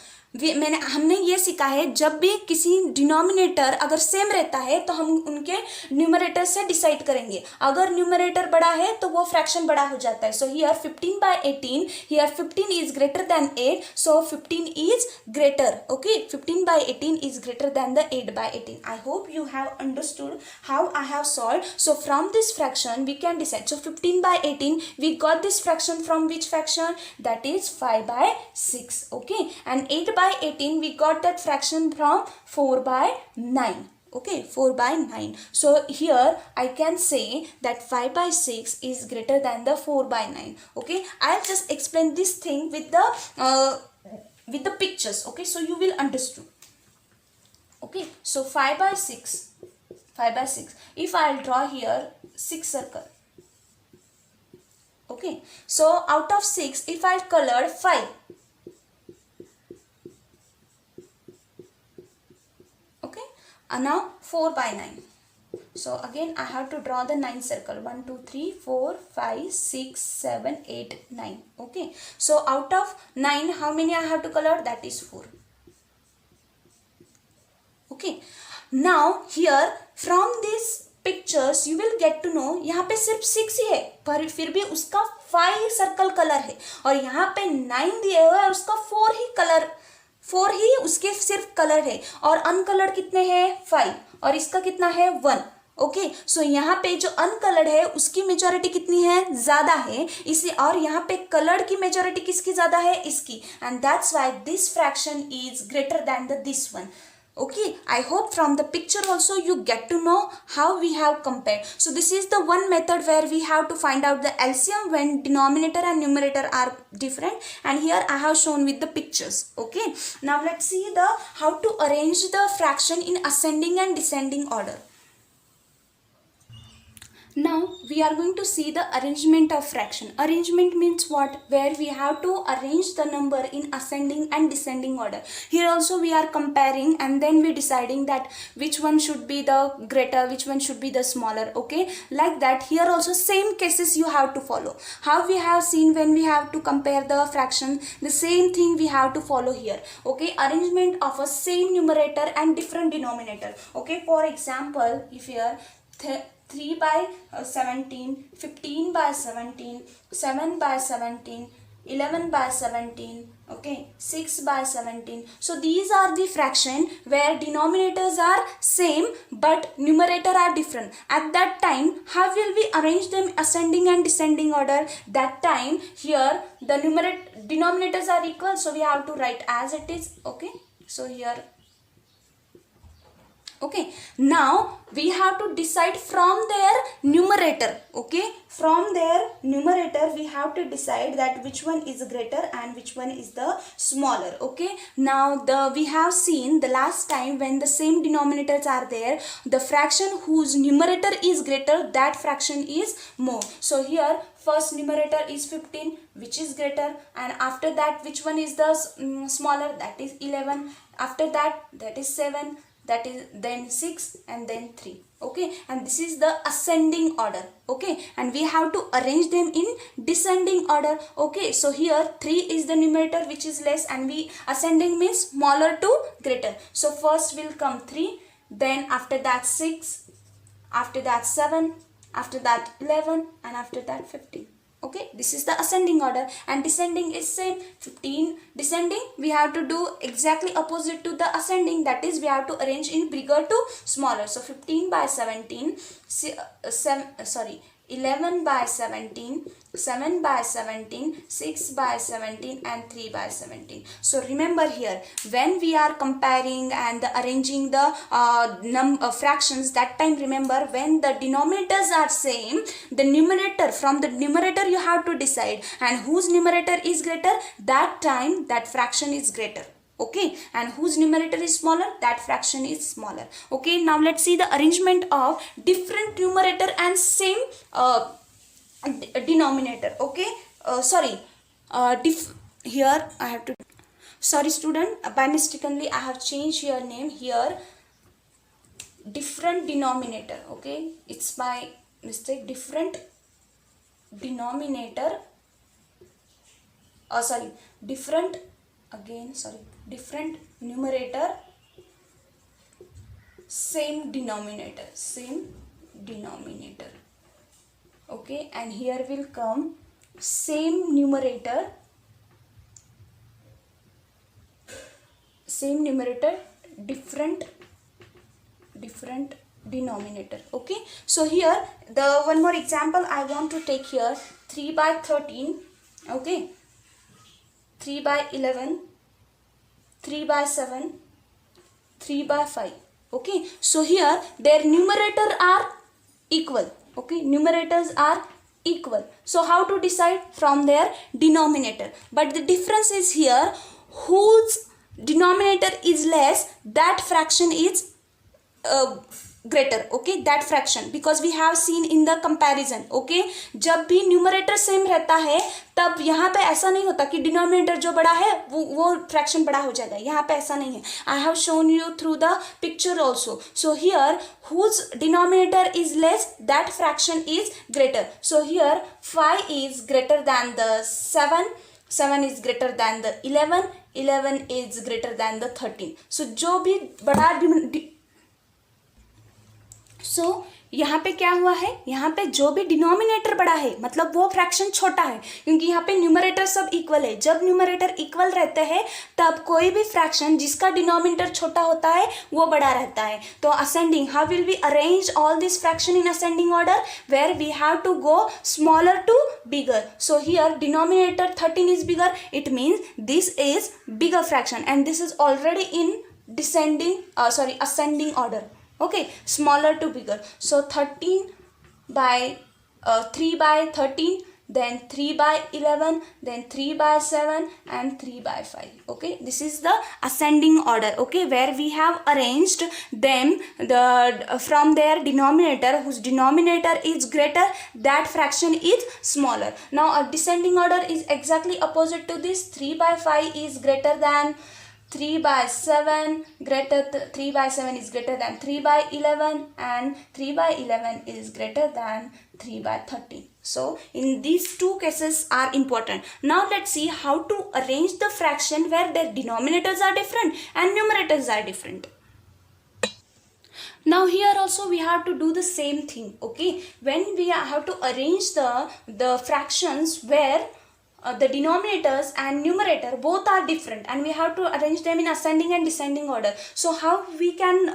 हमने ये सीखा है जब भी किसी denominator अगर same रहता है तो हम उनके न्यूमरेटर से डिसाइड करेंगे। अगर न्यूमरेटर बड़ा है तो वो फ्रैक्शन बड़ा हो जाता है। So here 15/18, here 15 is greater than 8, so 15 is greater. Okay 15/18 is greater than the 8/18. I hope you have understood how I have solve. So from this fraction we can decide. So 15/18 we got this fraction from which fraction, that is 5/6. Okay and 8/18 we got that fraction from 4/9. Okay, 4/9. So here I can say that 5/6 is greater than the 4/9. Okay, I'll just explain this thing with the pictures. Okay, so you will understand. Okay, so 5/6. If I'll draw here 6 circle. Okay, so out of 6 if I'll color 5. Now 4/9. So again I have to draw the 9 circle. 1 2 3 4 5 6 7 8 9. Okay, so out of 9 how many I have to color, that is 4. Okay, now here from these pictures you will get to know यहाँ पे सिर्फ 6 ही है पर फिर भी उसका 5 circle colour है और यहाँ पे 9 दिए हुआ है और उसका 4 ही उसके सिर्फ कलर है और अनकलर्ड कितने हैं, 5 और इसका कितना है, 1. ओके सो यहाँ पे जो अनकलर्ड है उसकी मेजॉरिटी कितनी है, ज्यादा है इसी, और यहाँ पे कलर्ड की मेजॉरिटी किसकी ज्यादा है, इसकी. And that's why this fraction is greater than the this one. Okay, I hope from the picture also you get to know how we have compared. So this is the one method where we have to find out the LCM when denominator and numerator are different, and here I have shown with the pictures. Okay, now let's see the how to arrange the fraction in ascending and descending order. Now we are going to see the arrangement of fraction. Arrangement means what? Where we have to arrange the number in ascending and descending order. Here also we are comparing and then we deciding that which one should be the greater, which one should be the smaller. Okay, like that here also same cases you have to follow. How we have seen when we have to compare the fraction, the same thing we have to follow here. Okay, arrangement of a same numerator and different denominator. Okay, for example, if here 3 by 17, 15 by 17, 7 by 17, 11 by 17, okay, 6 by 17. So these are the fraction where denominators are same but numerator are different. At that time, how will we arrange them ascending and descending order? That time here the denominators are equal, so we have to write as it is. Okay, so here. Okay, now we have to decide from their numerator. Okay, from their numerator we have to decide that which one is greater and which one is the smaller. Okay, now we have seen the last time when the same denominators are there, the fraction whose numerator is greater, that fraction is more. So here first numerator is 15, which is greater, and after that which one is the smaller, that is 11. After that is 7, that is then 6, and then 3. Okay, and this is the ascending order. Okay, and we have to arrange them in descending order. Okay, so here 3 is the numerator which is less, and we ascending means smaller to greater. So first will come 3, then after that 6, after that 7, after that 11, and after that 15. Okay, this is the ascending order, and descending is same. 15 descending, we have to do exactly opposite to the ascending, that is we have to arrange in bigger to smaller. So 15 by 17, 11 by 17, 7 by 17, 6 by 17, and 3 by 17. So remember here, when we are comparing and arranging the fractions, that time remember when the denominators are same, the numerator, from the numerator you have to decide, and whose numerator is greater, that time that fraction is greater. Okay, and whose numerator is smaller, that fraction is smaller. Okay, now let's see the arrangement of different numerator and same denominator. Okay, here I have to, sorry student, by mistakenly I have changed your name here, different denominator. Okay, it's by mistake, different denominator, different numerator, same denominator. Okay, and here will come same numerator, different denominator. Okay, so here the one more example I want to take here, 3 by 13. Okay, 3 by 11, 3 by 7, 3 by 5. Okay, so here their numerator are equal. Okay, numerators are equal. So how to decide? From their denominator. But the difference is here, whose denominator is less, that fraction is greater. Okay, that fraction, because we have seen in the comparison. Okay, जब भी numerator same रहता है तब यहाँ पे ऐसा नहीं होता कि denominator जो बड़ा है वो fraction बड़ा हो जाएगा. यहाँ पे ऐसा नहीं है. I have shown you through the picture also. So here whose denominator is less, that fraction is greater. So here 5 is greater than the 7, 7 is greater than the 11, 11 is greater than the 13. So जो भी बड़ा यहाँ पे क्या हुआ है, यहाँ पे जो भी डिनोमिनेटर बड़ा है मतलब वो फ्रैक्शन छोटा है, क्योंकि यहाँ पे न्यूमरेटर सब इक्वल है. जब न्यूमरेटर इक्वल रहते हैं तब कोई भी फ्रैक्शन जिसका डिनोमिनेटर छोटा होता है वो बड़ा रहता है. तो ascending, how will we arrange all this fraction in ascending order, where we have to go smaller to bigger. So here denominator 13 is bigger, it means this is bigger fraction and this is already in ascending order. Okay, smaller to bigger. So 13 by 3 by 13, then 3 by 11, then 3 by 7 and 3 by 5. Okay, this is the ascending order, okay, where we have arranged them from their denominator, whose denominator is greater, that fraction is smaller. Now a descending order is exactly opposite to this. 3 by 5 is greater than 3 by 7, 3 by 7 is greater than 3 by 11, and 3 by 11 is greater than 3 by 13. So in these two cases are important. Now let's see how to arrange the fraction where their denominators are different and numerators are different. Now here also we have to do the same thing, okay. When we have to arrange the fractions where the denominators and numerator both are different, and we have to arrange them in ascending and descending order. So how we can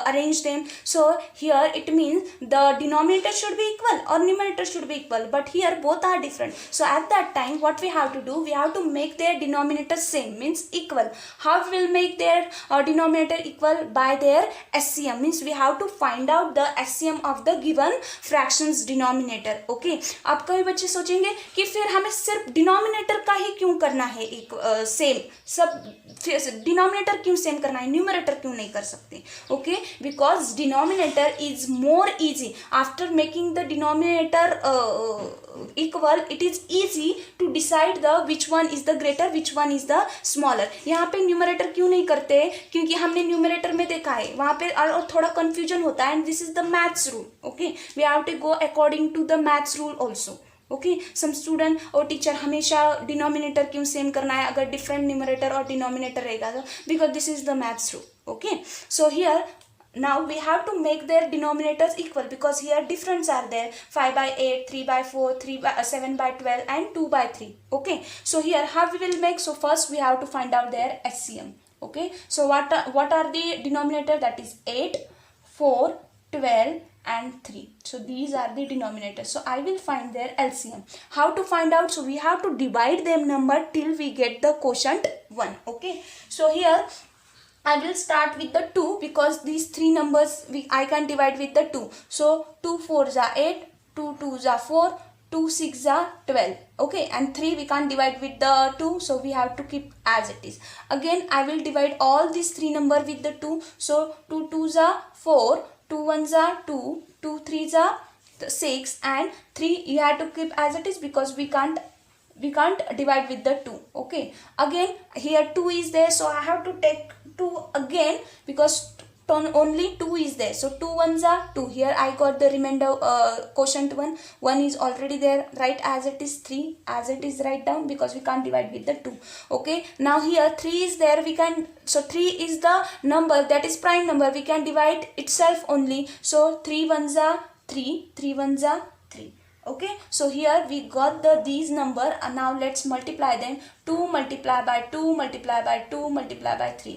arrange them? So here it means the denominator should be equal or numerator should be equal, but here both are different. So at that time what we have to do, we have to make their denominator same, means equal. How we will make their denominator equal? By their SCM, means we have to find out the SCM of the given fractions denominator, okay. आप कई बच्चे सोचेंगे कि फिर हमें सिर्फ denominator का ही क्यों करना है एक सेम, सब डिनोमिनेटर क्यों सेम करना है, न्यूमरेटर क्यों नहीं कर सकते? Okay, because denominator is more easy. After making the denominator equal, it is easy to decide the which one is the greater, which one is the smaller. यहाँ पे न्यूमरेटर क्यों नहीं करते? क्योंकि हमने न्यूमरेटर में देखा है वहाँ पे और थोड़ा कंफ्यूजन होता है, and this is the maths rule. Okay, we have to go according to the maths rule also. Okay, some student और टीचर हमेशा डिनोमिनेटर क्यों सेम करना है अगर डिफरेंट न्यूमरेटर और डिनोमिनेटर रहेगा तो? Because this is the maths rule. Okay, so here now we have to make their denominators equal, because here difference are there, 5 by 8, 3 by 4, 7 by 12 and 2 by 3. Okay, so here how we will make? So first we have to find out their SCM. Okay, so what are the denominator? That is 8, 4, 12 and 3. So these are the denominators. So I will find their LCM. How to find out? So we have to divide them number till we get the quotient 1. Okay, so here I will start with the 2, because these three numbers I can divide with the 2. So 2 4s are 8, 2 2s are 4, 2 6s are 12. Okay, and 3 we can't divide with the 2, so we have to keep as it is. Again I will divide all these three number with the 2. So 2 2s are 4, 2 1s are 2, 2 3s are 6, and 3 you have to keep as it is because we can't divide with the 2. Okay, again here 2 is there, so I have to take 2 again because only 2 is there. So 2 1s are 2. Here I got the remainder quotient 1. 1 is already there, right as it is. 3 as it is, write down because we can't divide with the 2. Okay, now here 3 is there, we can, so 3 is the number that is prime number, we can divide itself only. So 3 1s are 3, 3 1s are 3. Okay, so here we got these number, and now let's multiply them. 2 multiply by 2 multiply by 2 multiply by 3.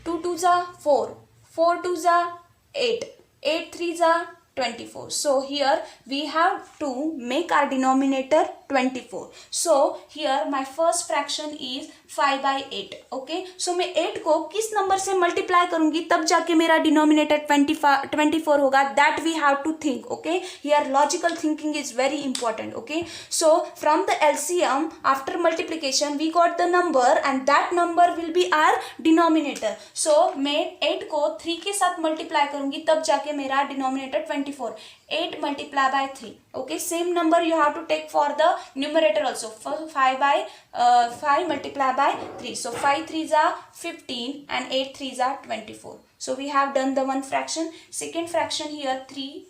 2 2s are 4, 4 2s are 8, 8 3s are 24. So here we have to make our denominator 24. So here my first fraction is 5 by 8. Okay, so मैं 8 को किस number से multiply करूंगी तब जाके मेरा denominator 24 होगा? That we have to think. Okay, here logical thinking is very important. Okay, so from the LCM after multiplication we got the number, and that number will be our denominator. So मैं 8 को 3 के साथ multiply करूंगी तब जाके मेरा denominator 24. 8 multiply by 3. Okay, same number you have to take for the numerator also. 5 multiply by 3. So 5 3s are 15 and 8 3s are 24. So we have done the one fraction. Second fraction here 3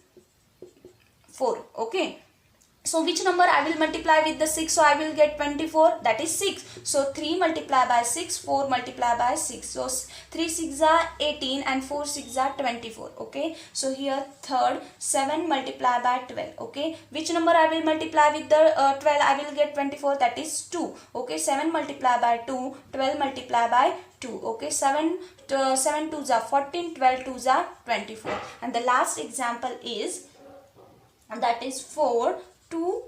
4. Okay, so which number I will multiply with the 6? So I will get 24, that is 6. So 3 multiply by 6, 4 multiply by 6. So 3 6 are 18 and 4 6 are 24. Okay, so here third 7 multiply by 12. Okay, which number I will multiply with the 12? I will get 24, that is 2. Okay, 7 multiply by 2, 12 multiply by 2. Okay, 7 2s are 14, 12 2s are 24. And the last example is, that is 4 2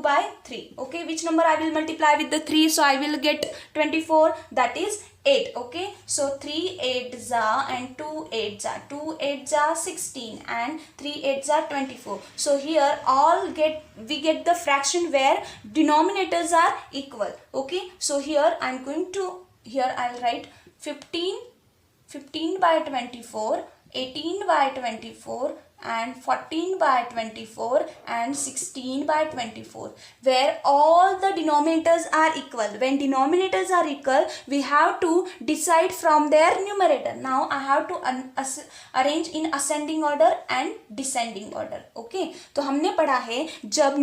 by 3. Okay, which number I will multiply with the 3? So I will get 24, that is 8. Okay, so 3 8s are and 2 8s are, 2 8s are 16 and 3 8s are 24. So here we get the fraction where denominators are equal. Okay, so here I'll write 15 by 24, 18 by 24 and 14 by 24 and 16 by 24, where all the denominators are equal. When denominators are equal, we have to decide from their numerator. Now I have to arrange in ascending order and descending order. Okay, तो हमने पढ़ा है जब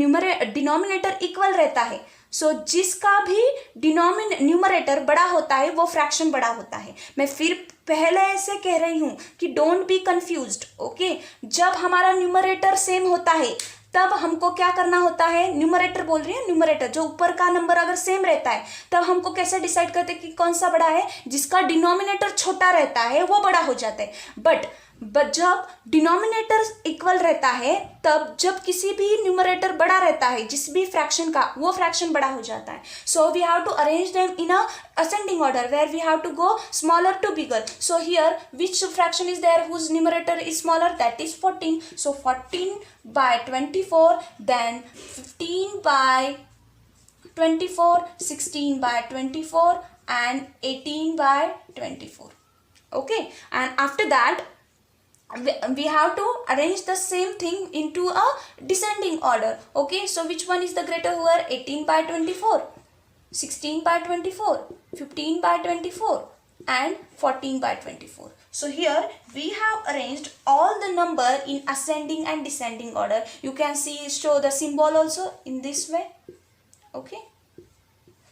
denominator equal रहता है, सो जिसका भी numerator बड़ा होता है वो फ्रैक्शन बड़ा होता है. मैं फिर पहले ऐसे कह रही हूं कि डोंट बी कंफ्यूज्ड. ओके, जब हमारा न्यूमरेटर सेम होता है तब हमको क्या करना होता है, न्यूमरेटर बोल रही है, न्यूमरेटर जो ऊपर का नंबर अगर सेम रहता है तब हमको कैसे डिसाइड करते हैं कि कौन सा बड़ा है, जिसका डिनोमिनेटर छोटा रहता है वो बड़ा हो जाता है. बट जब डिनोमिनेटर इक्वल रहता है तब जब किसी भी न्यूमरेटर बड़ा रहता है जिस भी फ्रैक्शन का, वो फ्रैक्शन बड़ा हो जाता है. So we have to arrange them in a ascending order where we have to go smaller to bigger. So here which fraction is there whose numerator is smaller, that is 14. So 14 by 24, then 15 by 24, 16 by 24 and 18 by 24. Okay, and after that we have to arrange the same thing into a descending order. Okay, so which one is the greater here? 18 by 24, 16 by 24, 15 by 24 and 14 by 24. So here we have arranged all the number in ascending and descending order. You can show the symbol also in this way. Okay,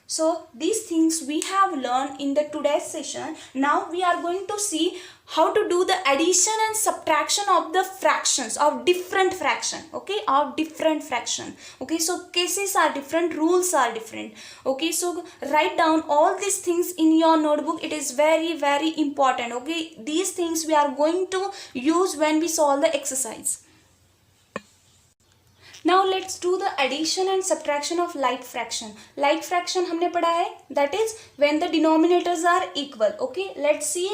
so these things we have learned in the today's session. Now we are going to see how to do the addition and subtraction of the fractions of different fraction. Okay, of different fraction. Okay, so cases are different, rules are different. Okay, so write down all these things in your notebook. It is very very important. Okay, these things we are going to use when we solve the exercise. Now let's do the addition and subtraction of like fraction. Like fraction हमने पढ़ा है, that is when the denominators are equal. Okay, let's see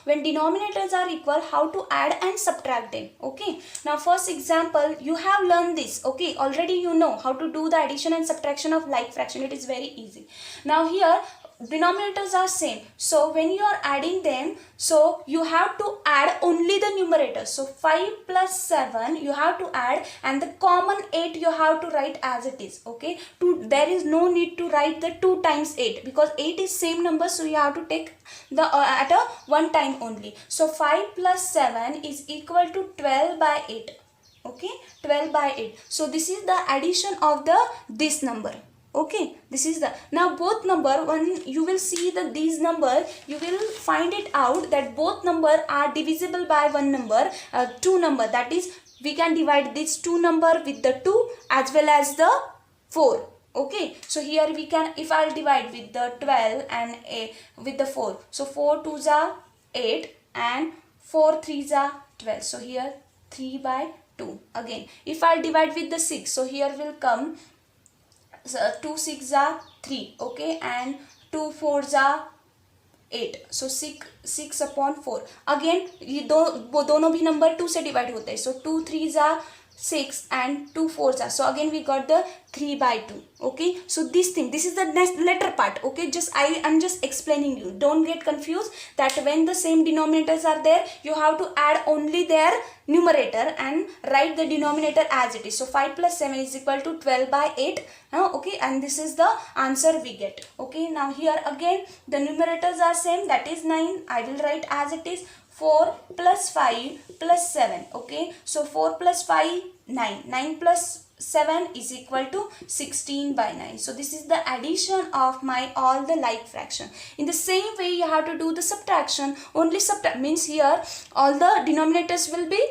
when denominators are equal how to add and subtract them. Okay, now first example you have learned this. Okay, already you know how to do the addition and subtraction of like fraction. It is very easy. Now here denominators are same, so when you are adding them, so you have to add only the numerator. So 5 plus 7 you have to add and the common 8 you have to write as it is. Okay, there is no need to write the 2 times 8 because 8 is same number, so you have to take the at a one time only. So 5 plus 7 is equal to 12 by 8. Okay, 12 by 8. So this is the addition of this number. Okay, this is the, now both number, when you will see that these number, you will find it out that both number are divisible by one number, two number, that is we can divide this 2 number with the 2 as well as the 4. Okay, so here we can, if I'll divide with the 12 and with the 4, so 4 2s are 8 and 4 3s are 12, so here 3 by 2. Again if I'll divide with the 6, so here will come 2 6 are 3. Okay, and 2 4s are 8, so 6 upon 4. Again ये दोनों भी number 2 से divide होते हैं, so 2 3s are 6 and 2 4s are, so again we got the 3 by 2. Okay, so this is the next letter part. Okay, I'm just explaining you, don't get confused that when the same denominators are there you have to add only their numerator and write the denominator as it is. So 5 plus 7 is equal to 12 by 8. Okay, and this is the answer we get. Okay, now here again the numerators are same, that is 9. I will write as it is 4 plus 5 plus 7. Okay, so 4 plus 5 9, 9 plus 7 is equal to 16 by 9. So this is the addition of my all the like fraction. In the same way you have to do the subtraction. Only subtract means here all the denominators will be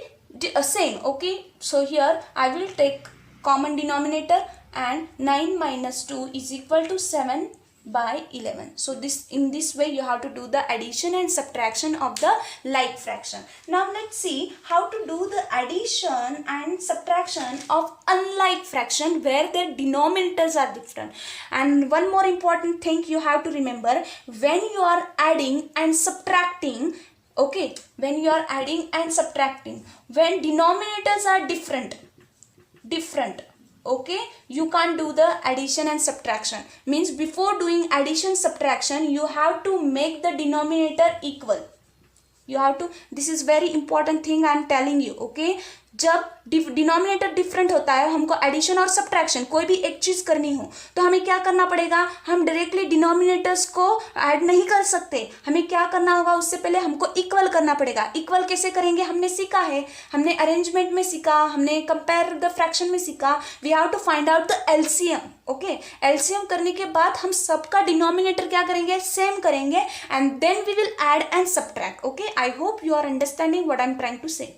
same. Okay, so here I will take common denominator and 9 minus 2 is equal to 7 by 11. So in this way you have to do the addition and subtraction of the like fraction. Now let's see how to do the addition and subtraction of unlike fraction where their denominators are different. And one more important thing you have to remember, when you are adding and subtracting, okay, when you are adding and subtracting, when denominators are different, okay, you can't do the addition and subtraction. Means before doing addition subtraction you have to make the denominator equal. You have to, this is very important thing I am telling you, okay. जब denominator different होता है, हमको addition और subtraction कोई भी एक चीज़ करनी हो तो हमें क्या करना पड़ेगा, हम डायरेक्टली डिनोमिनेटर्स को ऐड नहीं कर सकते, हमें क्या करना होगा, उससे पहले हमको इक्वल करना पड़ेगा. इक्वल कैसे करेंगे हमने सीखा है, हमने अरेंजमेंट में सीखा, हमने कंपेयर द फ्रैक्शन में सीखा. We have to find out the LCM. Okay, LCM करने के बाद हम सबका डिनोमिनेटर क्या करेंगे, सेम करेंगे, and then we will add and subtract. Okay, I hope you are understanding what I am trying to से.